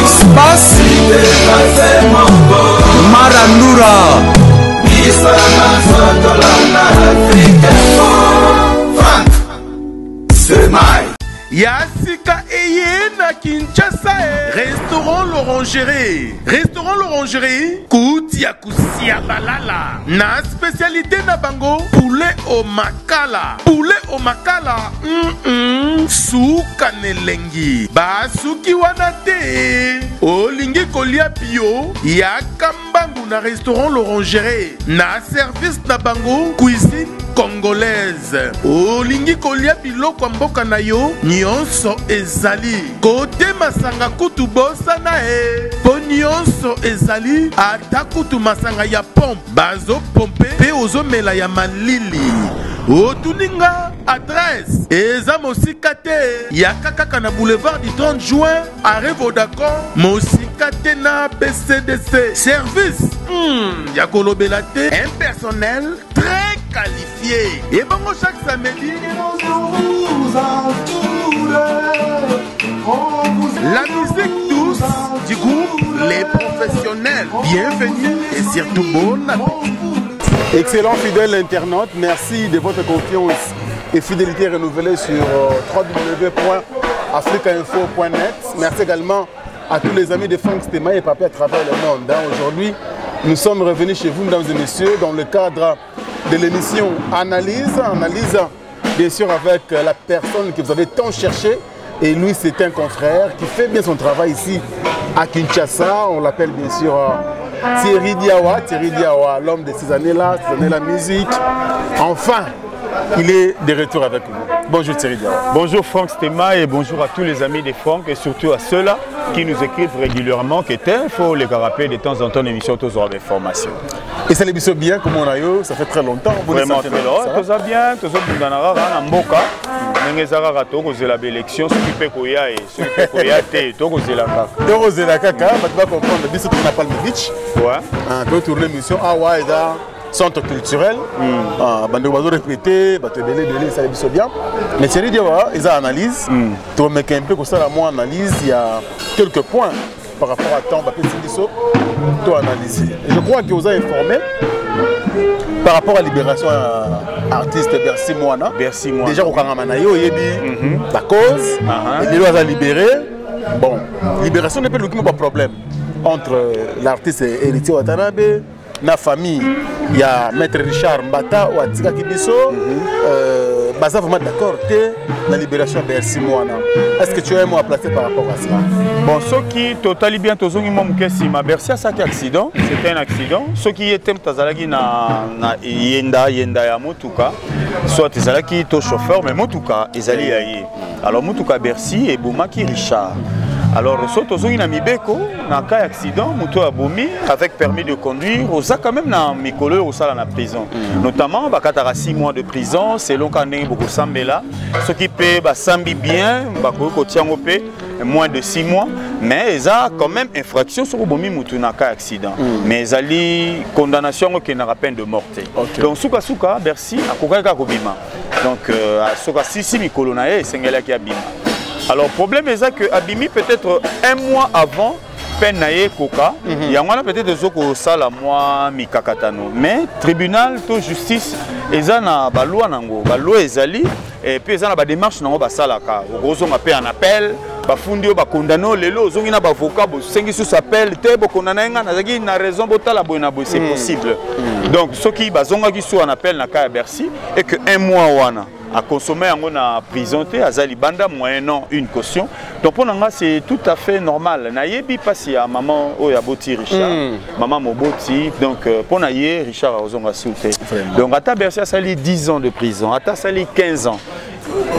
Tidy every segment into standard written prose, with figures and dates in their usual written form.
X-Bass Marandura Yassika Eye na Kinshasa. Restaurant l'Orangerie. Restaurant l'Orangerie. Koutia Kusia Balala. Na spécialité na bango. Poulet au makala. Poulet au makala. Souka nelengi. Basuki wanate. Olingi kolia bio. Yakambangu na restaurant l'Orangerie. Na service na bango. Cuisine congolaise. Olingi kolia biloko mboka na yo. Nyonso ezali. Kote masanga kutu bosa na e. Po nyonso ezali. Ata kutu masanga ya pompe. Bazo pompe. Pe ozo mela ya malili. Otuninga adresse. Eza mosikate. Yakakaka na boulevard du 30 juin. Arrêt Vodacom. Mosikate na BCDC. Service. Yakolobelate. Un personnel très qualifié. Et bon, chaque samedi. La musique douce du groupe Les Professionnels. Bienvenue et surtout bon appétit. Excellent fidèle internaute, merci de votre confiance et fidélité renouvelée sur www.africainfo.net. Merci également à tous les amis de Franck Stéma et Papi à travers le monde. Aujourd'hui, nous sommes revenus chez vous, mesdames et messieurs, dans le cadre de l'émission Analyse. Analyse, bien sûr, avec la personne que vous avez tant cherché. Et lui, c'est un confrère qui fait bien son travail ici à Kinshasa. On l'appelle bien sûr Thierry Diawa. Thierry Diawa, l'homme de ces années-là, musique. Enfin, il est de retour avec nous. Bonjour Thierry Diawa. Bonjour Franck Stéma et bonjour à tous les amis de Franck et surtout à ceux-là qui nous écrivent régulièrement. Il faut les rappeler de temps en temps l'émission tous aura des formations. Et ça les bisous bien comme on a eu, ça fait très longtemps. Vraiment très longtemps. Tout ça bien, tout ça bien dans la mboka. Nengezara rato ko zela élection s'occuper koya et s'occuper koya té to ko zela kaka. To ko zela kaka, tu vas comprendre biso tu n'as pas le beach. Ouais. Peut tourner l'émission ouais da centre culturel. Bando bazo répéter, ba te délai ça les bisous bien. Mais Thierry Diawa, ils a analyse. Tu remets un peu comme ça la moi analyse, il y a quelques points par rapport à temps, Papi Sidiso, tu analyser. Je crois que vous avez informé par rapport à la libération artiste Bercy Moana. Bercy Moana. Déjà, au Kangamanayo, il y a la cause, il doit être libéré. Bon, libération n'est pas le problème entre l'artiste et Héritier Watanabe. Na famille, il y a Maître Richard Mbata ou Atika Kibiso. Baza vraiment d'accord, la libération de Bercy Moana. Est-ce que tu as un mot à placer par rapport à cela? Bon, ce qui totalement bien, ma Bercy a ça qui accident, c'était un accident. Ce qui était Tazalaki na Yenda ya Motuka, soit Tazalaki to chauffeur, mais Motuka, Ezali Yaye. Alors Motuka Bercy et Boumaki Richard. Alors, Sotozongi na Mibeko, na cas accident, Mouto Aboumi, avec permis de conduire, on a quand même na Mikolo au salon en prison. Notamment, Bakatara 6 mois de prison, selon Kane Boko Sambela. Ce qui paie Sambi bien, Bako Tiangopé, moins de 6 mois. Mais ils ont quand même infraction sur Bomi Moutou na cas accident. Mais ils ont condamnation qui n'a pas peine de mort. Donc, Souka Souka, Bercy, à Kokaka Kobima. Donc, Souka Sisi Mikolo na e, Sengela qui abima. Alors, le problème est que Abimi, peut-être un mois avant, Penaye Koka, il y a peut-être des autres salles à moi, Mikakatano. Mais, tribunal, tout justice, ils ont la loi, et puis ils ont la démarche, ils ont la salaka. Au gros, on appelle un appel, bafundio bakondano lelo ozongi na bavoka bo sengi sous appel te bokondana nga nazaki na raison botala boyna boy c'est possible. Donc ceux qui bazonga qui sont en appel na ka Bercy et que un mois wana à consommer en a présenté à Zalibanda moyennant une caution. Donc pour nous c'est tout à fait normal. Nayebi passi à maman Oyaboti Richard, maman Moboti. Donc pour naye Richard ozonga souté. Donc à ta Bercy a sali 10 ans de prison, à ta sali 15 ans.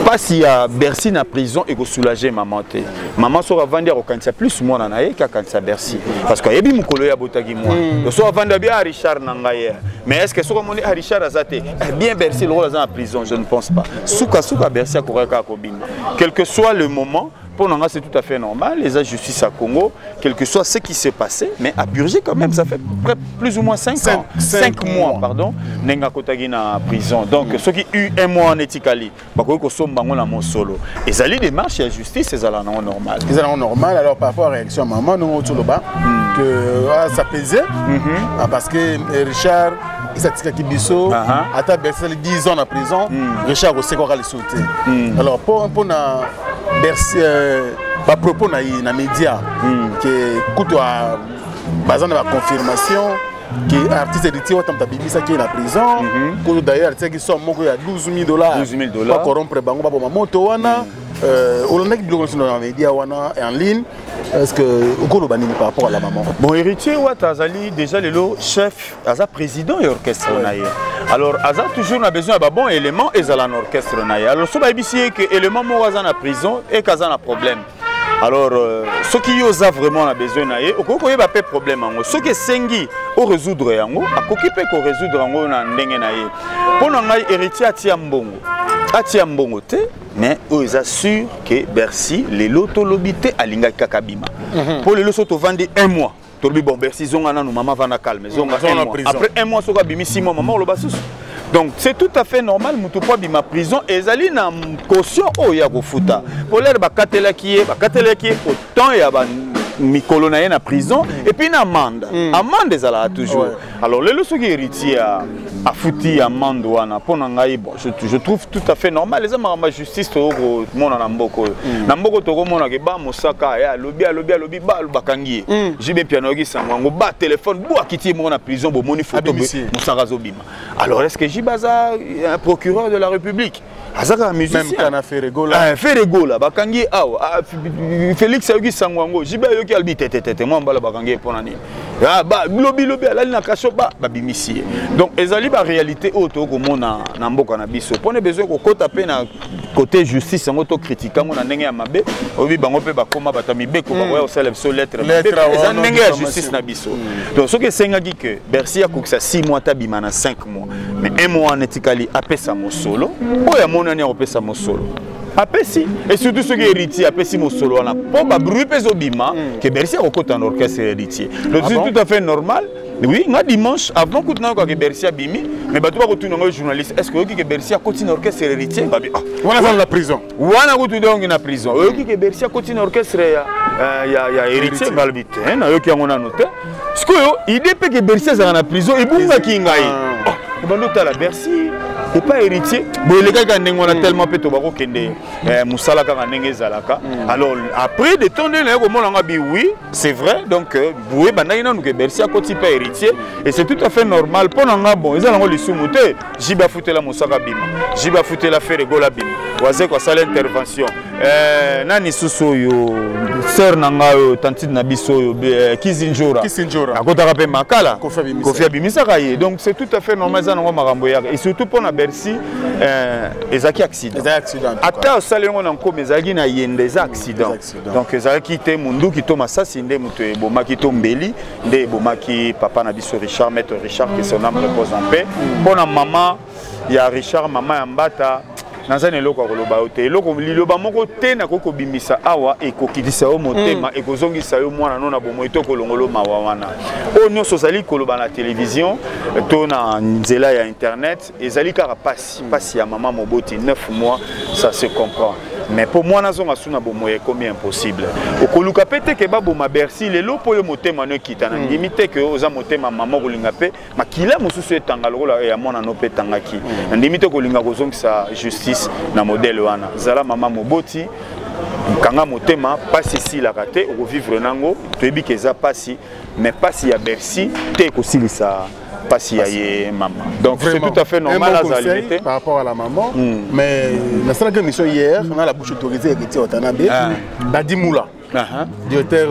Pas si à Bercy na prison et go soulager maman té. Maman sera vendre au cancer plus moi na naye ka cancer Bercy parce que yebi mukolo ya botaki moi. Le soir vendre bien à Richard Nangaye. Mais est-ce que sera moni à Richard Azate bien Bercy le rôle en prison, je ne pense pas. Souka Bercy a Koreka Kobima. Quel que soit le moment pour nous, c'est tout à fait normal. Les agents de justice à Congo, quel que soit ce qui s'est passé, mais à purger quand même, ça fait plus ou moins 5 ans. 5 mois, pardon. Nenga Kotagi na prison. Donc, ceux qui ont eu un mois en Etikali, ils sont en solo. Et ça, les démarches à la justice, c'est normal. C'est normal. Alors, par rapport à la réaction à maman, nous, on que ça pesait. Parce que Richard, il s'est dit qu'il a 10 ans en prison. Richard aussi, il a sauté. Alors, pour Bercy, à propos dans les médias, que écoute, basé sur la confirmation que l'artiste héritier va qui est en prison. D'ailleurs, l'artiste qui sort il y a $12,000 pour corrompre bango ba moto wana. On a qui dans les médias wana en ligne. Est-ce que vous avez par rapport à la maman? Bon, héritier, Azali, déjà le chef, Aza président et orchestre. Alors, Aza toujours besoin de bons éléments et Aza l'orchestre. Alors, ce qui est que l'élément est en prison et qu'il y a un problème. Alors, ce qui ont vraiment besoin de il n'y a pas de problème. Ce qui est sengi au résoudre, il y a résoudre pour nous, héritier à mbongo te, mais ils assurent que Bercy, les lotos lobité à l'Inga Kakabima. Pour les lotos vendus 1 mois. Bon, Bercy, nous maman va calme. Après 1 mois, ça va 6 mois, maman, le basus. Donc, c'est tout à fait normal, nous pas bima prison. Et ils allaient dans caution au Yago Futa. Pour l'air, bakatela qui est autant il y a Mikolo na prison et puis une amende. Amende ça toujours. Alors les leçons qui héritiers à fouti amende wana pour nangai bon je trouve tout à fait normal les hommes justice to mona na mboko. Na mboko to ko mona ke ba mosaka ya lobi ba bakangi. Jibe piano ki sangwango ba téléphone bo akiti mo na prison bo moni photo mosaka zobima. Alors est-ce que Jibaza un procureur de la République Azaka musicien même kana Ferregola. Ferregola bakangi awa Félix Ayoki sangwango Jibe qui albi tete moi mbala bakangi pour nani ah ba lobi ala na kashoba ba bimisi donc ezali ba réalité auto ko mona na mboka na biso pone besoin ko kota pe na côté justice ngoto critiquer ngo na ndenge ya mabe obi bango pe bakoma batami beko ba ya osala biso lettre eza ndenge ya justice na biso donc ce que sengaki que Bercy a kokisa 6 mois tabima na 5 mois mais 1 mois en etikali apesa mo solo oya mona ni opesa mo solo apesi et surtout ceux qui héritiers apesi mo solo wana po ba bruit peso bima que Bercy a kokota en orchestre héritier donc c'est tout à fait normal. Oui, un dimanche, avant que Bercy a bimi, mais tu vas retourner un journaliste. Est-ce que Bercy a continué l'orchestre héritier? On a dans la prison. On a retourné dans la prison. Est-ce que Bercy a continué l'orchestre héritier? Il y a noté. Est-ce que l'idée que Bercy est dans la prison et boum, qui est la Bercy n'est pas héritier. Les gars qui ont tellement pété Moussala alors après de temps oui, c'est vrai. Donc Bercy a continué pas héritier et c'est tout à fait normal. Pour nous, bon, ils ont les sous-moutés. Jiba fouté la Moussaka Bima, Jiba fouté la Ferregola Bima. Oazé quoi ça l'intervention. Nani Sousso yo, sœur nanga yo, tante Nabiso yo, Kizinjora. À côté de Makala. Kofi Abimisa Kaye. Donc c'est tout à fait normal ça nanga maramboya. Et surtout pour na Bercy, ezaki accident. Ata osalengo na ko mezaki na yende za accident. Donc ezaki te mundu ki to masasi nde muto eboma ki to mbeli, nde eboma ki papa na biso Richard, maître Richard que son âme repose en paix. Pour na maman, il y a Richard maman ya mbata. Nazane loko koloba ote loko liloba moko te na koko bimisa awa ekokidisa o motema ekozongisa yo mwana nona bomo eto kolongolo mawa wana o nyonso zali koloba na télévision to na nzela ya internet ezali kaka pasi ya maman moboti 9 mois ça se comprend. Mais pour moi, nous avons comme impossible. Au Koluka pete ke babo ma Bercy lelo po yo motema no kitana limite que oza motema maman kolinga pe makila mususu etanga lokola ya mona no pe tangaki limite kolinga kozongisa justice na modèle wana zala maman moboti kanga motema pasi si la raté au vivre nango toyebi ke za pasi mais pasi ya Bercy te kosilisa pasi ya maman. Donc c'est tout à fait normal à limiter par rapport à la maman. Mais la seule émission hier, on a la bouche autorisée héritier Watanabe, Dadi Moula, directeur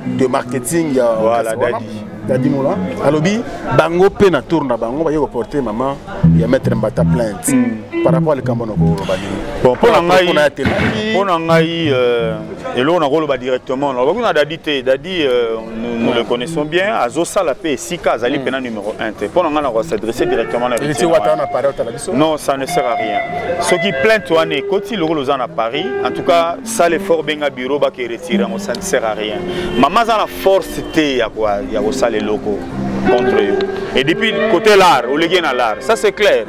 de marketing. Voilà, Dadi Moula alobi bango pe na tour na bango ba yoko porter maman ya mettre Mbata plainte par rapport à l'écambo noko bani bon pour ngai et là on a rôle directement on a Dadi nous le connaissons bien azosa la paix sika azali pena numéro 1 pour ngai on va s'adresser directement à non ça ne sert à rien ce qui plainte toi né côté le rôle aux à Paris en tout cas ça l'effort benga bureau ba qui retire ça ne sert à rien maman a la force té ya quoi ya ça les locaux contre eux et depuis côté l'art ou les gains à l'art ça c'est clair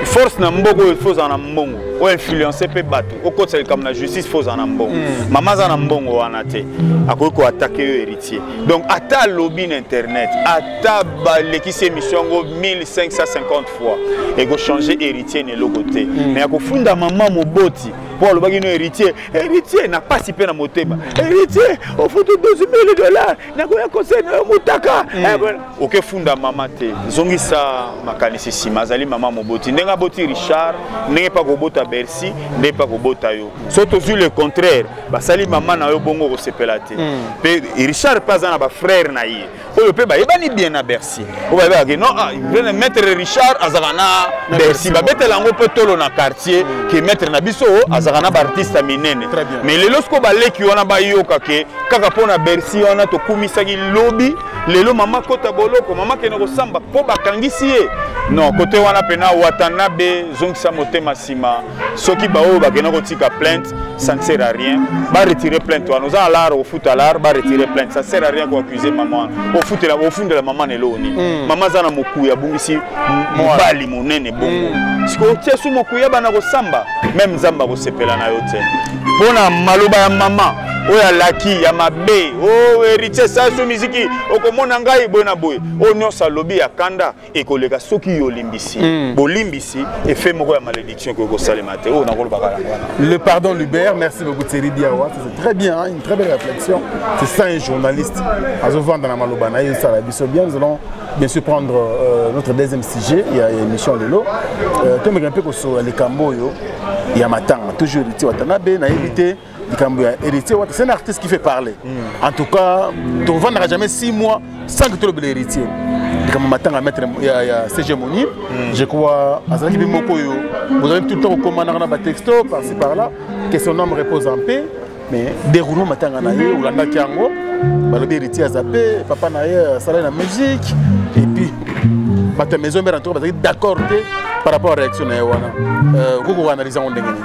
force na mboko il faut en mbongo ou influencer peut battre au côté comme la justice faut en mbongo maman za na mbongo wana te akoki ko attaquer héritier donc ata lobby internet ata balekisi émission ngo 1550 fois et go changer héritier ne logoté mais akofunda maman moboti pour le bagino héritier n'a pas si peu na motema héritier au photo $12,000 na ko ya conseil na mutaka OK funda mama te zongi sa makanisi simazali mama moboti ndenga boti Richard n'est pas ko bota Bercy n'est pas ko bota yo surtout le contraire basali mama na yo bongo ko sepelate pe Richard pas na ba frère na ye oyo pe ba yebani bien na Bercy o ba ba non il mettre Richard azana Bercy ba betela ngo pe tolo na quartier qui mettre na biso azana ba artiste minene mais le lorsque ba leki wana ba yoka ke kaka pona Bercy wana to kumisaki lobby lelo mama kota boloko mama ke no samba po bakangisi ye non côté wana pena Watanabe zongisa motema sima soki ba o ba kena ko tika plainte ça ne sert à rien ba retirer plainte wana nous allons au foot à l'art ba retirer plainte ça sert à rien ko accuser maman au foot la au fond de la maman neloni maman zana mokuya bungisi mobali monene bongo siko tie su mokuya bana ko samba même zamba ko sepela na yote pona maloba ya mama oya laki ya mabe o héritier ça so musique okomona ngai bona boy o nyosa lobi ya kanda ekoleka soki yo limbisi bolimbisi et fait moko ya malédiction ko salema te o na ko bakala le pardon Lubert merci beaucoup Thierry Diawa c'est très bien hein, une très belle réflexion c'est ça un journaliste azovan dans la maloba na yo ça la biso bien nous allons bien sûr prendre notre deuxième sujet il y a émission lelo to me grimper ko so les cambo yo il y a matanga toujours héritier Watanabe na éviter héritier, c'est un artiste qui fait parler. En tout cas, tu ne vendras jamais 6 mois sans que tu aies l'héritier. Comme maintenant à mettre CG Moni, je crois, vous avez tout le temps recommandé un texto par-ci par-là, que son homme repose en paix, mais déroulement maintenant à Naïe, ou l'Anda Kiango, l'héritier a zappé, papa Naïe, ça la musique, et puis, ma maison est d'accord par rapport à la réaction Naïe. Vous analysez en dégaine.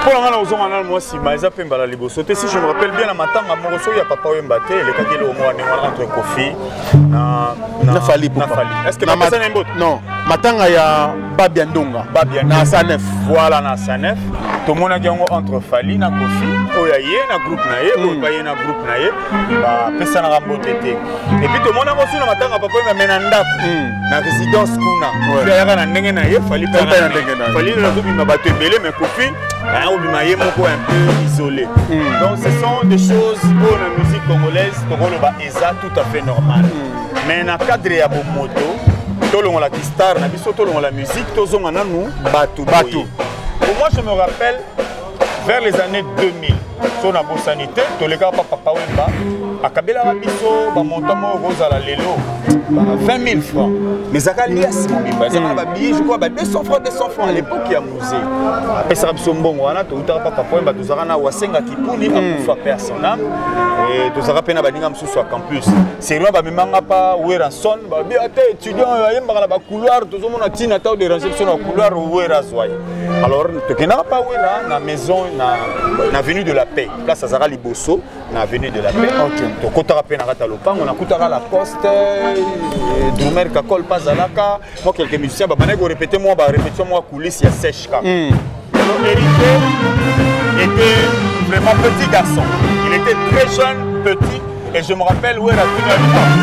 Pour la moi si Maïsa Pembala Liboso, si je me rappelle bien, la matanga Moroso, il y a papa Wembate, le kaki le mois entre Kofi, na Fali. Est-ce que Matanga est un non, matanga ya Babiandonga. Na Sanef. Voilà, na Sanef. Tout le monde a gagné entre Fali na Kofi, Oyaye, na groupe naye, Oyaye na groupe naye, pesa na Rambotété. Et puis tout le monde a reçu la matanga papa Wembamenanda, na résidence Kuna. Il y a un ndenge naye, Fali pas un ndenge naye. Fali na groupe m'a belé, mais Kofi. Un peu isolé. Donc ce sont des choses pour la musique congolaise, tout à fait normal. Mais dans le cadre de moto, tout le monde la guitare, tout le monde la musique, tout le monde batou. Pour moi, je me rappelle vers les années 2000, sur la bourse sanitaire, tous les gars papa Wemba, à Kabila Rabiso, montant rose à la Lelo, 20 000 francs. Mais ça a lié à ce moment, je crois 200 francs à l'époque il y a musée. Après ça Rabiso bon, on a tout à papa Wemba, tout ça na wasenga kipuni à pouvoir personnel et tout ça rappelle na baninga msusu sur campus. C'est là ba memanga pas Weranson, ba bien étudiant yemba la couloir, tout le monde a tina ta de réception au couloir Werazway. Alors tu kenna pas Wera na maison na avenue de la Paix, place à Zara Liboso, na avenue de la Paix. OK. To kota rapena rata lopang, on a kutara la poste, Drumer Kakol Pazalaka, moi quelques musiciens ba banego répéter moi ba répétition moi coulisses il y a sèche ka. Alors Héritier était vraiment petit garçon. Il était très jeune, petit et je me rappelle où est la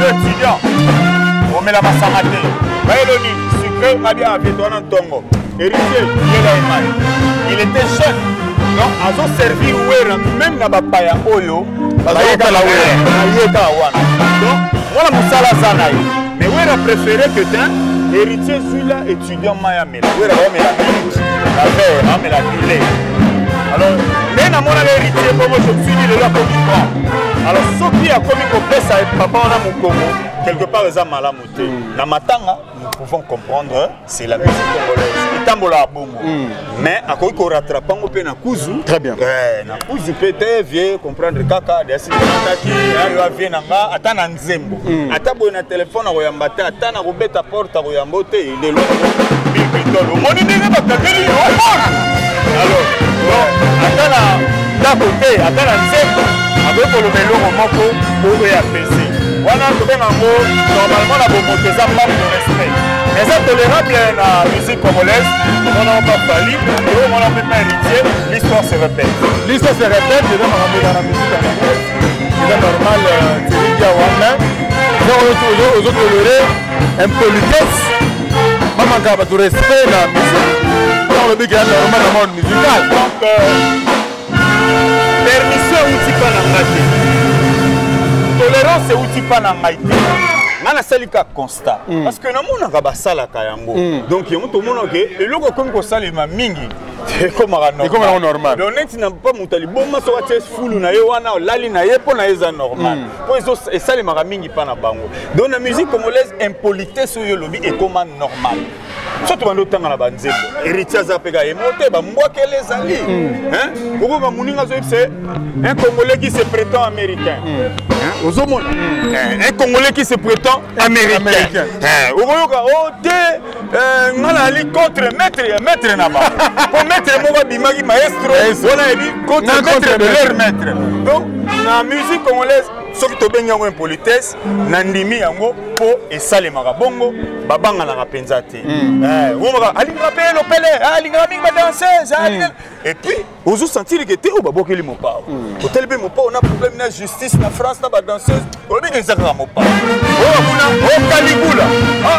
étudiant. On met la massamate. Baeloni, sucre, mabia Vietouan Tongo. Héritier, il était jeune. Donc, à son servir, même dans Bapaya Oyo, donc, voilà mon salaire. Mais où a préféré que tu héritier, celui-là, étudiant Mayamé. Où est la ville. Alors, dès que mon héritier, je me suis dit, le là, comme il prend. Alors, ce qui a commis au père, papa, on a mon Congo. quelque part eza malamu te na matanga nous pouvons comprendre c'est la musique congolaise itambola bongo mais akoki ko rattraper ngo pe na kuzu très bien na kuzu pe te vie comprendre kaka de asinataki ayo avie nanga ata na nzembo ata boye na téléphone akoyamba te ata na kobeta porte akoyamba te il est loin bibitolo moni ndenge bakakeli alors ata na ndako te ata na nzembo akoki koloba eloko moko oyo ya pesi wana tobenga ngo normalement la bomoto eza manque de respect eza tolérable na musique congolaise on n'a pas fallu on n'a pas héritier l'histoire se répète eza makambo na musique congolaise eza normal teligia wana ozotolere impolitesse mamanga bato respect na musique dans le but ya normal na monde musical donc permission outi pa na ngati tolérance outi pa na ngai te nga nasalika constat parce que namonaka basalaka yango donc yango tomona ke eloko ekomi kosalema mingi ekomaka normal donc neti na pa moto aliboma soki atie fulu na ye wana olali na ye mpo na ye eza normal mpo esalemaka mingi mpa na bango donc na musique congolaise impolitesse oyo olobi ekoma normal surtout bando otanga na banzembo héritier aza mpe ka yemo te bambwakele ezali okoka moninga azoyebisa un congolais qui se prétend américain ozomona un congolais qui se prétend américain okoyoka o te nga nali contre maître na bango po maître moko abimaki maestro wana yebi contre maître de leur maître donc na musique congolaise soki tobengi yango impolitesse na ndimi yango mpo esalemaka bongo babanganaka mpenza te omaka alingaka mpe elopele alingaka mingi badanseuse et puis ozosentir ke te oyo babokeli mopao otali mpe mopao na problème na justice na france na badanseuse olobiki eza kaka mopao oyo kuna okaligula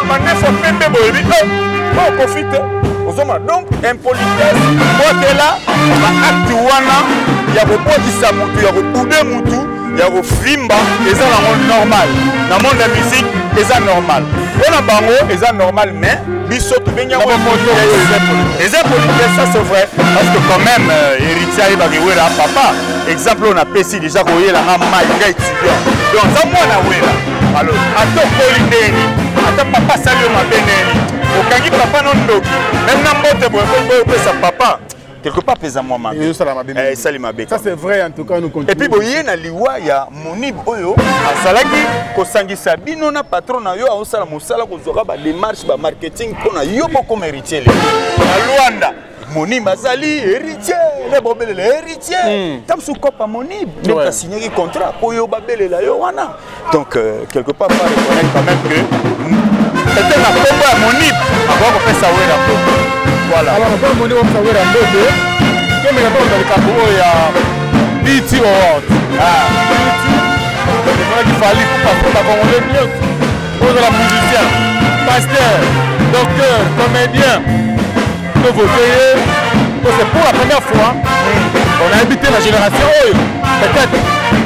manefo pembe boyebi okofi te ozomona donc impolitesse botela baacte wana ya kobotisa mutu ya kobude mutu ya kofimba eza nango normal na monde ya musique eza normal mpona bango eza normal mais biso tobengi yango eza politesse ça c'est vrai parce que quand même héritier ayebaka ewela papa exemple oyo napesi déjà koyelanga mai nga étudiant donc aza mwana wela alors ata okoli ndeni ata papa asali yo mabe neni okangi papa no ndoki même na mbote boye opesa papa quelque part pesa moi mabe esali mabe ça c'est vrai en tout cas nous continuons et puis boye na liwa ya monib oyo asalaki kosangisa bino na patron na yo aosala mosala kozwaka ba démarche ba marketing mpona yo bokoma héritier le na Luanda monib azali héritier le bobelela héritier tamsu kopa monib donc a signé contrat po yo babelela yo wana donc quelque part pas reconnaître quand même que c'était na kombo ya monib akoko pesa wera po voilà alors on va monter comme ça wera ndote comme il a le capo ya BT Award il fallait pour passer par congolais mieux pour la musicien pasteur docteur comédien de voter c'est pour la première fois on a invité la génération peut-être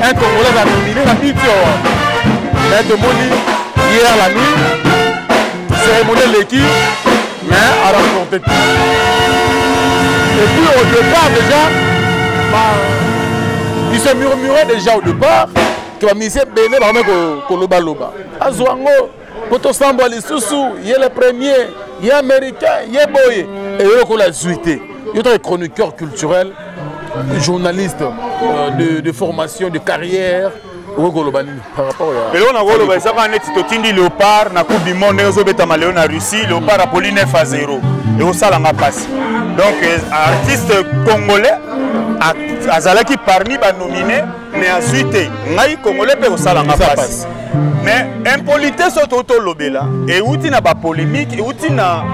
un congolais a nominé la BT Award mais de Moni hier la nuit cérémonie de l'équipe mais à remporter tout. Et puis au départ déjà, il se murmurait déjà au départ que la mission béné va mettre Koloba Loba. Azwango, Poto Sambo Lisusu, il est le premier, il est américain, il est boy. Et il y a la suite. Il y a un chroniqueur culturel, journaliste de formation, de carrière. Par rapport à... Et là, on a vu le Léopard, na Coupe du Monde, on a Russie, Léopard a poli 9-0. Et au ça, on a passé. Donc, artiste congolais, Azalaki parmi les nominés, mais ensuite, les Congolais peuvent au ça, on a passé. Mais impolitesse sur Toto Lobela, et où il y a des polémiques, et où il y a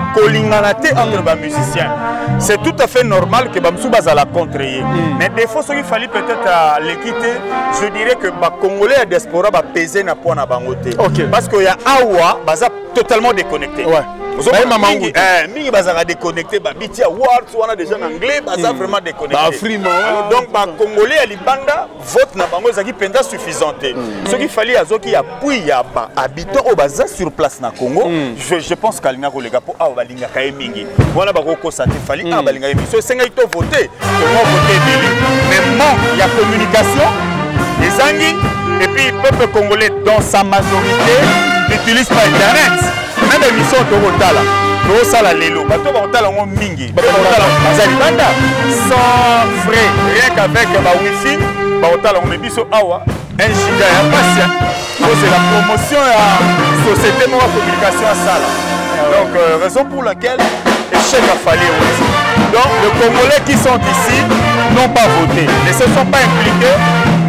des entre les musiciens. C'est tout à fait normal que Bamsou Bazala contrer. Mais des fois, il fallait peut-être l'équité. Je dirais que les Congolais et diaspora va peser na point na bangote. Parce qu'il y a Awa, Baza totalement déconnecté. Ouais. Mingi bazara déconnecté, Biti Awards, on a déjà en anglais, Baza vraiment déconnecté. Donc, les Congolais et les bandas votent na bango zaki penda suffisante. Ce qu'il fallait à Zoki appuyer ya habitants au Baza sur place na Congo. Je pense qu'Alina Kolega pour Awa Balinga Kaemingi. Voilà Baroko Satifali, Awa Balinga Kaemingi. Ce c'est ngaito voté, comment voter mais manque il y a communication, les Zangi et puis le peuple congolais dans sa majorité n'utilisent pas Internet. Même l'émission Torotala. Torotala Lelo. Bato Torotala on mingi. Bato Torotala Bazalibanda. Sans frais. Rien qu'avec ma wifi. Torotala on biso awa. 1 giga ya patient. C'est la promotion à Société Mora Communication à Sala. Donc raison pour laquelle échec a fallu aussi. Donc les Congolais qui sont ici n'ont pas voté. Ne se sont pas impliqués.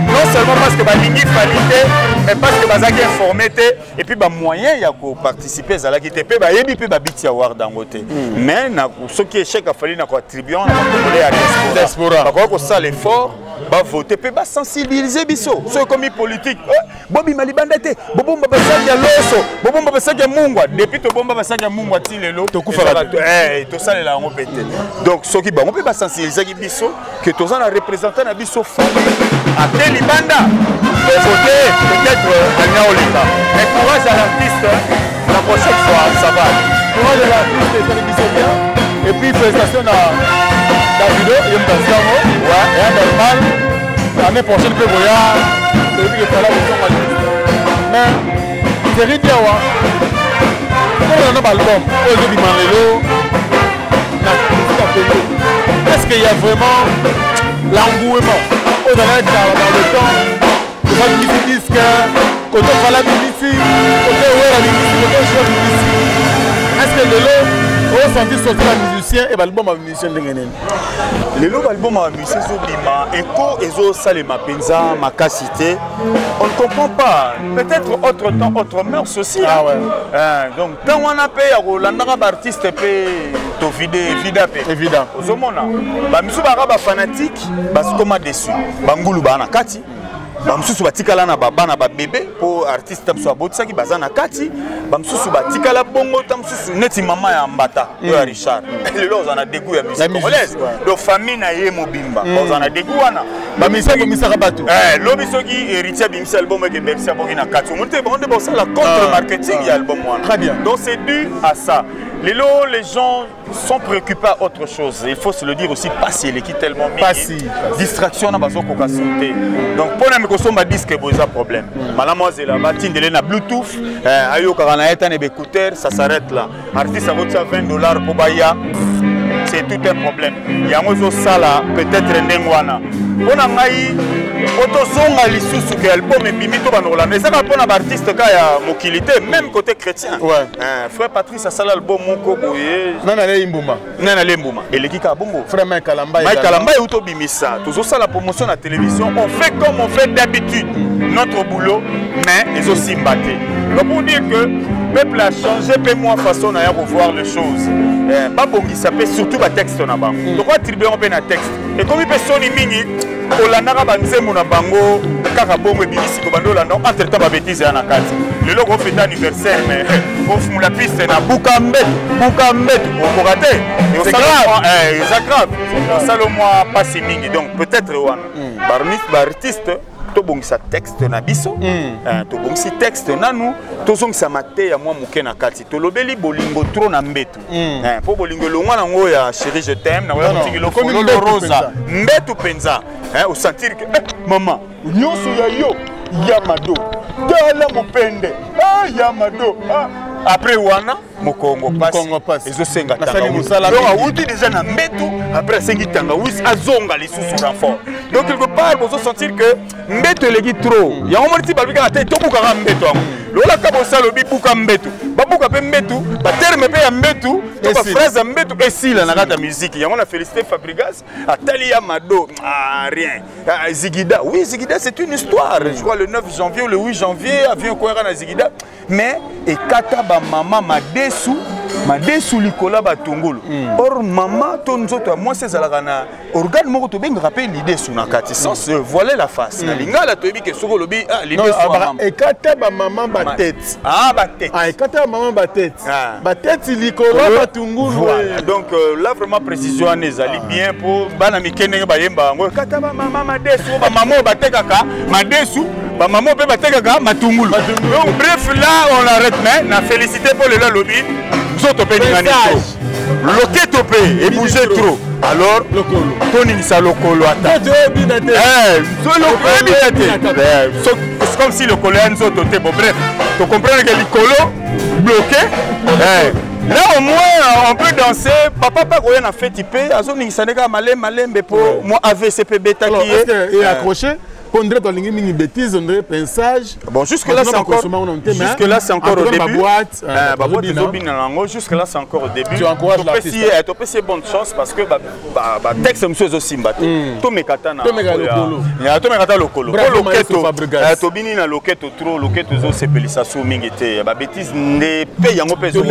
Non seulement parce que Balingi fallait, mais parce que Bazaki informé et puis bah moyen il y a pour participer à la qui TP bah yebi puis bah biti avoir dans côté. Mais ce qui échec a fallu na contribuer à la diaspora. Bah quoi que ça l'effort bah voter puis bah sensibiliser biso. Ceux comme politique. Bobi malibandate, bobo mbabasaki ya loso, bobo mbabasaki ya mungwa. Depuis to bomba basaki ya mungwa ti lelo to kufa to ça la ngo pété. Donc ceux qui bah on peut bah sensibiliser biso que tous en représentant na biso à Libanda, voter peut-être à Niaolika. Mais courage à l'artiste, la prochaine fois, ça va. Courage à l'artiste, télévision bien. Et puis félicitations à Davido, il y a un Tanzamo, et un normal. L'année prochaine, il peut voyager. Et puis il faut la mission à l'artiste. Mais, c'est Ridiawa. Comment on a un album, on a dit Manlelo, est-ce qu'il y a vraiment l'engouement? Dans le temps, on va nous dire que quand on va la musique, quand on va la musique, quand on joue la musique, est-ce que le lot, on sentit sortir la musicien et l'album a musicien de Guénen? Le lot, l'album a musicien de Echo et zo Salema Penza, ma cassité. On ne comprend pas. Peut-être autre temps, autre mœurs aussi. Ah ouais. Donc, quand on a payé, on a artiste payé. Évident. Ozomona ba misu ba fanatique parce qu'on m'a déçu. Bangulu ba na kati. Ba misu batikala na baba na ba bébé pour artiste tamso abotisa ki baza na kati. Ba misu batikala bongo tamsu neti mama ya mbata ya Richard. Lelo on a dégoût ya musique congolaise. Donc famille na ye mobimba. On a dégoût wana. Ba misu ko misaka batu. Lobi soki héritier bimisa album ke Bercy aboki na kati. On te bande pour ça la contre marketing ya album wana. Très bien. Donc c'est dû à ça. Les gens sont préoccupés à autre chose. Il faut se le dire aussi, passer l'équipe tellement mis. Distraction na bazo koka santé. Donc pour na mikoso ba disque boza problème. Mademoiselle la batine de la Bluetooth, ayo karana eta ne écouteur, ça s'arrête là. Artiste a voté $20 pour baya. C'est tout un problème. Il y a un sala peut-être ndengwana. On a ngai otozonga lisusu que album et bimito banola. Mais ça va pour un artiste ka ya mokilité même côté chrétien. Ouais. Frère Patrice a sala album moko boye. Nana le imbuma. Nana le imbuma. Et l'équipe a bongo. Frère Mike Kalamba. Mike Kalamba et auto bimisa. Toujours ça la promotion à la télévision. On fait comme on fait d'habitude. Notre boulot, mais ils aussi mbatté. Donc pour dire que le peuple a changé, peu moins façon à revoir les choses. Babongi s'appelle surtout le texte na bango. Donc on attribue un peu na texte. Et comme il peut sonner mingi, olandaka banzembo na bango kaka bongo ebimisi ko bando landa entre temps ba bêtise ya na kati. Le logo fait anniversaire mais on fume la piste na bukambe au koraté. Et c'est grave. C'est grave. Ça le mois passé mingi donc peut-être wana. Artiste to bongisa texte na biso to bongisi texte na nous to zongisa mate ya mwa muke na kati to lobeli bolingo trop na mbetu po bolingo longwa na ngo ya chérie je t'aime na wala mtikilo kololo rosa mbetu penza au sentir que maman nyonso ya yo yamado tala mopende yamado après wana mokongo passe ezo senga tanga donc awuti déjà na mbetu après sengi tanga wis azonga les sous renfort donc quelque part vous sentir que mbetu elegi trop ya on moti babika na tête to buka mbetu lola ka bosa lobi buka mbetu babuka pe mbetu ba terme pe ya mbetu to ba phrase mbetu esila na kata musique ya on a félicité Fabrigas atali ya mado rien Zigida oui Zigida c'est une histoire je crois le 9 janvier ou le 8 janvier avion quoi na Zigida mais et kata ba mama madesu likola batungulu or mama tonzoto moi c'est la kana organe moko to benga rappel l'idée sous na kati sans se voiler la face na lingala to bi ke soko lobi l'idée sous mama et kata ba mama ba tête ba tête et kata ba mama ba tête likola batungulu donc là vraiment précision anezali bien pour bana mikene ba yemba ngo kata ba mama madesu ba mama ba tekaka madesu ba mama pe ba tekaka matungulu donc bref là on l'arrête mais na félicité pour le lobby loquet topé et bouger trop. Alors, Tony ça lokolo ata. c'est comme si le colo est nzoto te. Bon, bref, tu comprends que le colo bloqué. Là au moins on peut danser. Papa pas goyen a fait typer. Azo ni saneka malem pour moi AVCP bêta qui est. Est-ce qu'il est accroché? On dirait que tu as bêtise, on dirait pinçage. Bon, jusque-là, c'est encore au début. Jusque-là, c'est encore au début. Tu encourages l'artiste. Tu peux essayer bonne chance parce que texte est monsieur Zosimba. Tu me katana. Tu me katana le colo. Tu bini na loketo trop, loketo zo sepelisa so mingete. Ba bêtise ne paye yango peso.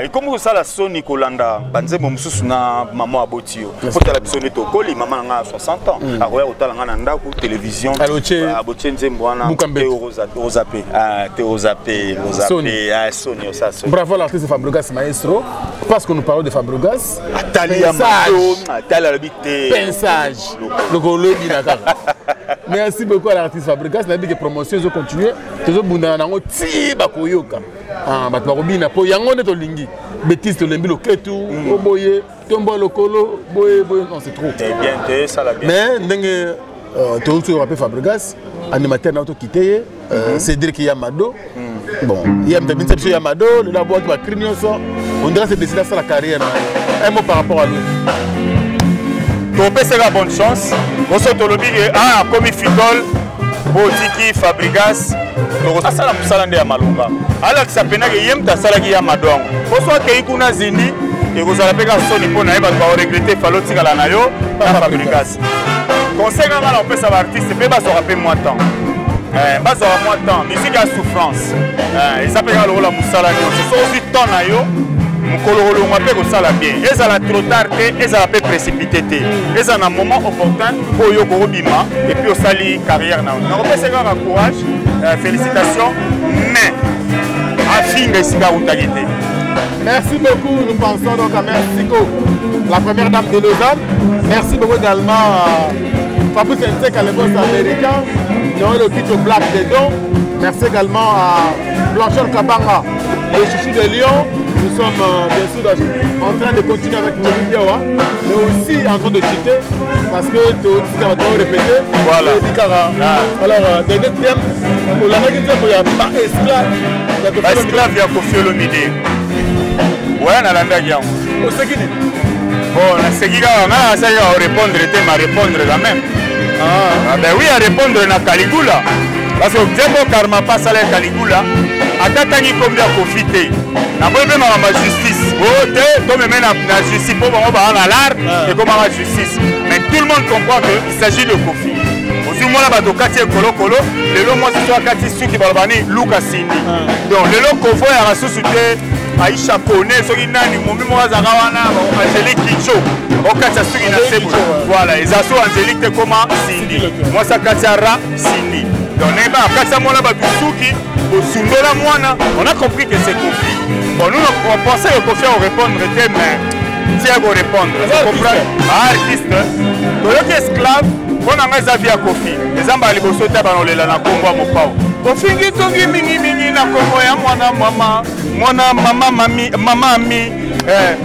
Et comme ça la soni kolanda, banze momususu na maman abotio. Faut la bisone to koli, maman nga 60 ans. Aroya otalanga na ndako télévision. Abotie nzembwana Théozapé, bravo l'artiste Fabregas Maestro, parce que nous parlons de Fabregas. Pensage. Merci beaucoup à l'artiste Fabregas. La big promotion ils ont continué. Ils ont bunda nango ti bakoyoka. Ah batbarobina po yango ne to lingi. Bêtise to lembi loketu, oboye, tombo lokolo, boye non c'est trop. C'est bien, ça la bien. Mais ndenge tu rappelles Fabregas, animateur n'a quitté, Cédric Yamado. Bon, il y a un petit Yamado, le labo qui va crier on dirait que c'est décidé à la carrière. Un mot par rapport à lui. C'est la bonne chance. On se dit ah, comme il figole, Botiki, Fabregas, on a ça la salande à Malunga. Alors que ça peine que yem ta salagi Yamado. Pour soit que Ikuna Zini, et vous allez pegar son ipon à regretter Faloti Galanayo, Fabregas. Conseil on peut savoir artiste, mais ça aura fait moins de temps. Ça aura moins de temps. Musique à souffrance. Ils s'appellent la Moussala. C'est aussi temps na yo. Moukololo on appelle ça la bien. Et ça la trop tard et ça la peut précipiter. Et ça un moment opportun pour yo Gorobima et puis au sali carrière na. On peut se faire courage, félicitations, mais affine ici à Outagité. Merci beaucoup, nous pensons donc à Mexico, la première dame de Lausanne. Merci beaucoup également à Fabrice Nsek, à l'époque américain, le titre Black dedans. Merci également à Blanchard Kabanga, le chouchou de Lyon. Nous sommes bien sûr en train de continuer avec Mourid Diawa, mais aussi en train de chuter parce que tu vas répéter. Voilà. Alors, dernier thème, pour la règle, il n'y a pas esclave. Esclave, il y a Kofi Olomide. Ouais, on a la ndague. Au Sekini. Bon, la Sekini, on a répondre, à répondre quand même. Ah ben oui, à répondre à Caligula. Parce que Djembo Karma passe à la Caligula. Atatani combien profiter. Na boy même ma justice. Oh, tu me mets la justice pour moi en l'art et comment la justice. Mais tout le monde comprend qu'il s'agit de Kofi. Aussi moi là bato kati kolo kolo, le lo moi c'est toi kati su qui balbani Luka Sindi. Donc le lo convoi à sous-souté Aïcha Kone, soki nani momi mo za kawana Angélique Kicho. O kati su qui na sebo. Voilà, les asso Angélique te comment Sindi. Moi ça kati ra Sindi. Donc neba kati moi là bato suki au Sundola Moana, on a compris que c'est Kofi. Bon, nous on pensait que Kofi allait répondre, mais tiens à répondre. Vous comprenez? Artiste, tu es esclave, on a mis à vie à Kofi. Les gens qui ont sauté dans le Congo à Mopao. Kofi qui tongi mingi na Congo ya mwana mama ami,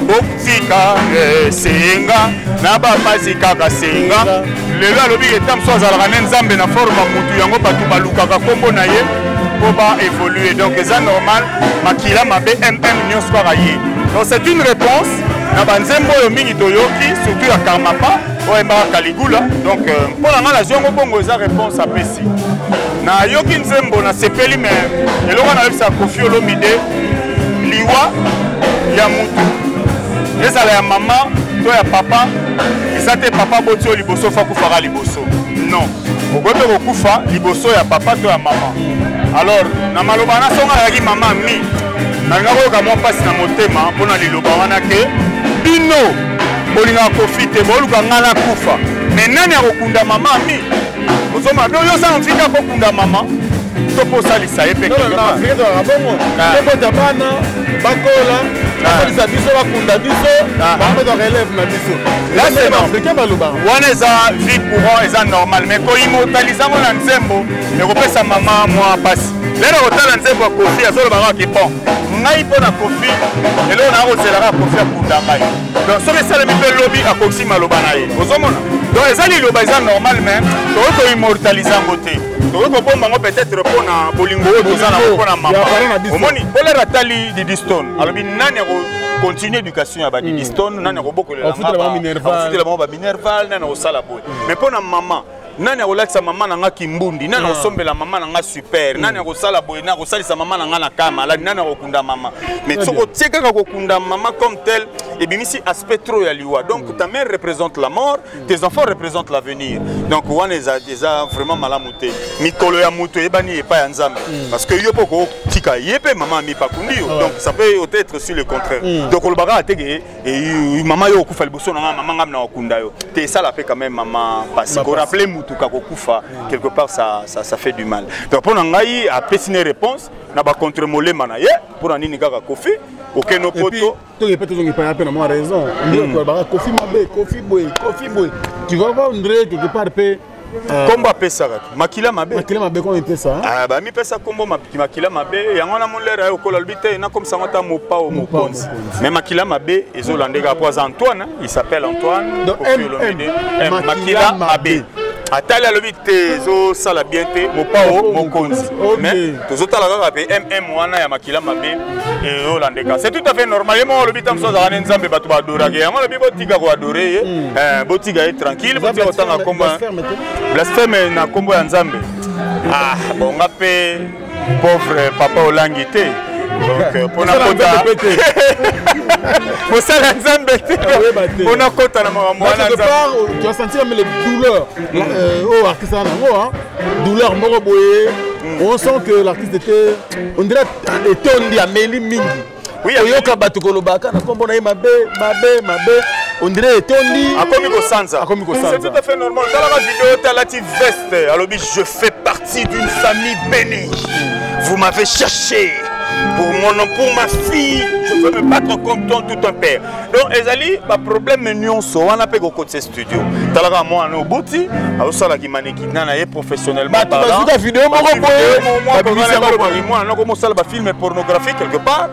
Boktika, Senga, Naba Mazika Senga. Le loi lobby est tam soit Zalranen Zambe na forme mutu yango patu baluka kombo na ye. Pour évoluer. Donc c'est normal. Makila mabe nyos kwaraye. Donc c'est une réponse. Na banzembo yo mingi toyoki surtout à Karmapa ou à Caligula. Donc pour la zongo bongo za réponse à Pessi. Na yoki nzembo na sepeli mais eloko na bisa Kofi Olomide liwa ya mutu. Ezala ya maman to ya papa. Ezate papa botio liboso fa kufara liboso. Non. Ogote kokufa liboso ya papa to ya maman. Alors, na maloba na songa yaki mama mi. Na ngako ka mo passe na motema pona liloba wana ke bino bolinga profite boluka ngala kufa. Mais nani akokunda mama mi? Ozoma do yo sa mfika kokunda mama. To posa lisa epe. Non, non, Afrique de Rabongo. Ko tabana bakola ça biso bakunda biso bamettre relève na biso là c'est africain baloba wana eza vie courant eza normal mais ko immortaliser ngo na nzembo ekopesa mama mwa pasi lelo kotala nzembo ya Kofi azolobaka ki bon ngai mpo na Kofi eloko nakozelaka Kofi akunda ngai donc soki esalemi mpe lobi akoki maloba na ye ozomona donc eza liloba eza normal mais tokoki koimmortalize yango te tokoki kobomba ngo peut-être mpo na bolingo oyo toza nango mpo na mama omoni polere atali Didi Stone alobi nani continue éducation ya ba Didi Stone nani akobokolela bango ba Minerval nani akosala boye mais mpo na mama nani akolakisa mama na nga kimbundi nani akosombela mama na nga super nani akosala boye nani akosalisa mama na nga na kama maladi nani akokunda mama mais soko tie kaka kokunda mama comme tel ebimisi aspect trop ya liwa donc ta mère représente la mort tes enfants représentent l'avenir donc wana eza vraiment malamu te mikolo ya mutu ebani epa ya nzambe parce que yo poko tika yepe mama mi pakundi yo donc ça peut être sur le contraire donc olobaka ateke mama yo okufa liboso na nga mama ngam na okunda yo te ça la fait quand même maman parce qu'on rappelait quelque part ça fait du mal donc pour ngai a pesiner réponse na ba contre molema na ye pour nini kaka Kofi aucun no poto to répète to pas peine moi raison on ba Kofi mabe Kofi boy tu vas voir André quelque part pe kombo apesa kaka makila mabe comment il pesa ah ba mi pesa kombo makila mabe yango na molera yo kola lbite na comme ça ngota mopao mokonzi mais makila mabe ezolandeka pour Antoine il s'appelle Antoine makila mabe atali alobi te ezosala bien te mopao mokonzi mais tozotala kaka pe wana ya makila mabe ezolandeka c'est tout à fait normal mo alobi tam so za nzambe bato badorake yango alobi botika ko adore ye botika ye tranquille botika kotanga kombo blasphème na kombo ya nzambe ah bonga pe pauvre papa olangi te donc pour na kota pour ça la nzambe te on a kota na makambo wana tu vas sentir les douleurs oh artiste na ngo douleur moko boye on sent que l'artiste était on dirait etondi ameli mingi oui yoka bato kolobaka na kombo na ye mabe on dirait etondi akomi ko sanza c'est tout à fait normal dans la vidéo talati veste alobi je fais partie d'une famille bénie vous m'avez cherché pour ma fille, je veux me battre contre tout un père. Donc, Ezali, le problème nyonso, on a pas au côté studio. Talaga moi no boti, au sala qui mannequin na professionnellement. Bah, tu as vidéo moi non comme ça le film pornographique quelque part.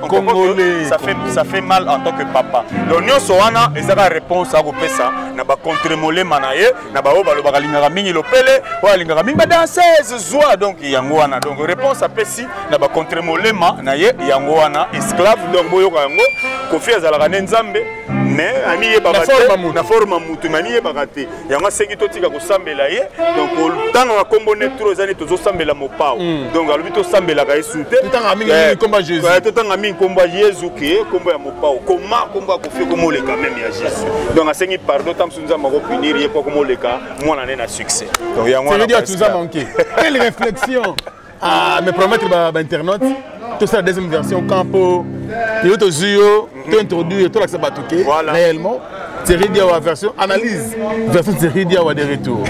Ça fait mal en tant que papa. Donc nyonso wana ezaka réponse à kopesa na ba contre molé manaye na ba oba lo bakalinga mingi lopele, wa linga mingi ba danseuse joie donc yango wana. Donc réponse à pesi na ba contre molé na ye yango wana esclave donc boyoka yango Kofi azalaka nzambe mais ani ye bakate na forme mutu mani ye bakate yango sengi totika kosambela ye donc tanga na kombo netro ezani tozo sambela mopao donc alobi to sambela ka esute tanga mingi komba Jésus tanga mingi komba Jésus ke kombo ya mopao koma komba Kofi komo le quand même ya Jésus donc asengi pardon tam sunza mako punir ye pour komo le ka mwana na succès donc yango ça veut dire tu as manqué quelle réflexion me promettre ba internaute tout ça la deuxième version campo et tout zio tout introduit tout l'accès batuké réellement série dia version analyse version série dia de retour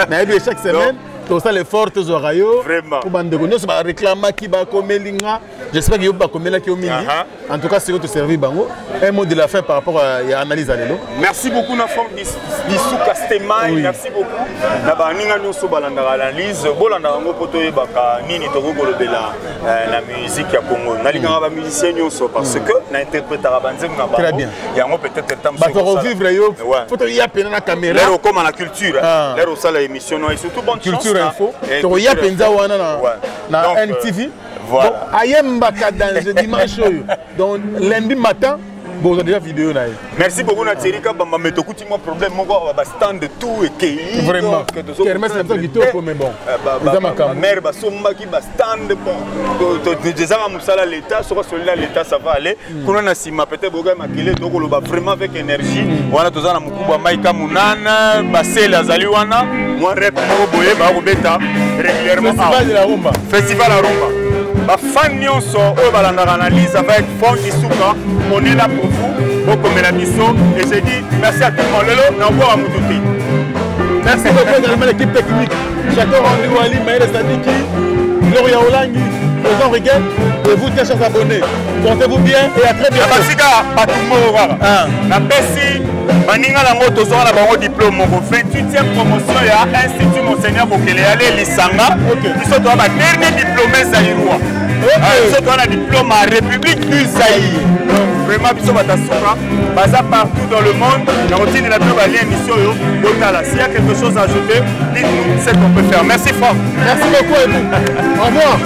na chaque semaine tout ça les fortes orayo pour bande de nous ba réclamer qui ba komelinga j'espère que yo ba komela ki o mingi en tout cas c'est tout servi bango un mot de la fin par rapport à l'analyse alelo merci beaucoup na forme d'Issou Castemai merci beaucoup na ba ninga nyonso balanda analyse bolanda ngo poto yebaka nini toko kolobela la musique ya Congo na linga ba musicien nyonso parce que na interprétera banzem na ba yango peut-être tam ba revivre yo photo ya pena na caméra l'air comme la culture l'air au sala émission et surtout bonne culture info to ya penza wana na NTV. Voilà. Ayemba dans dimanche. Donc lundi matin, vous avez déjà vidéo là. Merci beaucoup Natirika Bamba mais to kuti moi problème mon gars ba stand de tout et qui vraiment. Kermesse c'est un kitoko mais bon. Mère ba somba ki ba stand bon. Déjà musala l'état sur celui-là l'état ça va aller. Kuna na sima peut-être boga makile donc lo ba vraiment avec énergie. Wana tozana mukubwa Maika Munana ba sel azali wana. Moi rep mo boye ba ko beta régulièrement. Festival de la rumba. Festival la rumba. Ma fan nyonso oyo balandaka analyse avec Fond Isuka, on est là pour vous, beaucoup de mission et j'ai dit merci à tout le monde. Lelo na kwa mututi. Merci beaucoup également l'équipe technique. Chateau Randy Wali, Maël Sadiki, Gloria Olangi. Président Riguel, et vous, très chers abonnés, portez-vous bien et à très bientôt. Baninga la moto sur la bango diplôme mon 28e promotion ya Institut Monseigneur Bokele allez lisanga ils sont dans la dernière diplômé zaïrois ils sont dans la diplôme à République du Zaïre vraiment biso batasura baza partout dans le monde la routine de la plus belle émission yo botala s'il y a quelque chose à ajouter dites-nous ce qu'on peut faire. Merci Franck. Merci beaucoup et vous. Au revoir.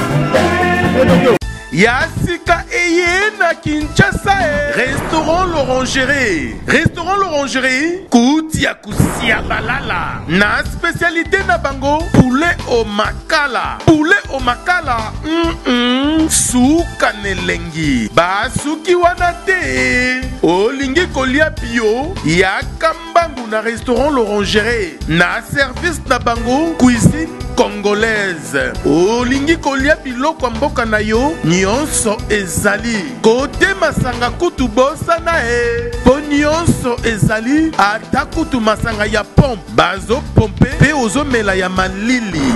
Yasika Eye na Kinshasa. Restaurant l'Orangerie. Restaurant l'Orangerie. Koutia Kusia Balala. Na spécialité na bango. Poulet au makala. Poulet au makala. Souka nelengi. Basuki wanate. Olingi kolia bio. Yakambangu na restaurant l'Orangerie. Na service na bango. Cuisine congolaise. Olingi kolia biloko mboka na yo. Nyonso ezali kote masanga kutu bosana po nyonso ezali ata kutu masanga ya pompe bazo pompe pe ozomela ya malili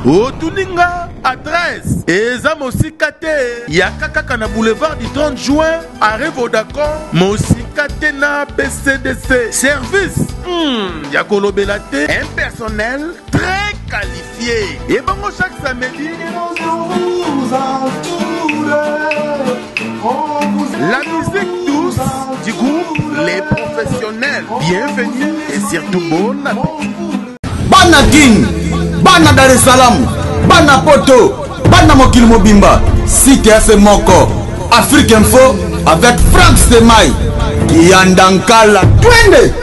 otuninga adresse eza mosika te ya kaka na boulevard du 30 juin arrêt Vodacom mosika te na BCDC service ya kolobela te un personnel très qualifié et bango chaque samedi la musique douce du groupe Les Professionnels. Bienvenue et surtout bon appétit. Bana King, Bana Dar es Salaam, Bana Poto, Bana Mokil Mobimba, Site FM Moko, Afrique Info avec Franck Stemai, Yandankala, Twende.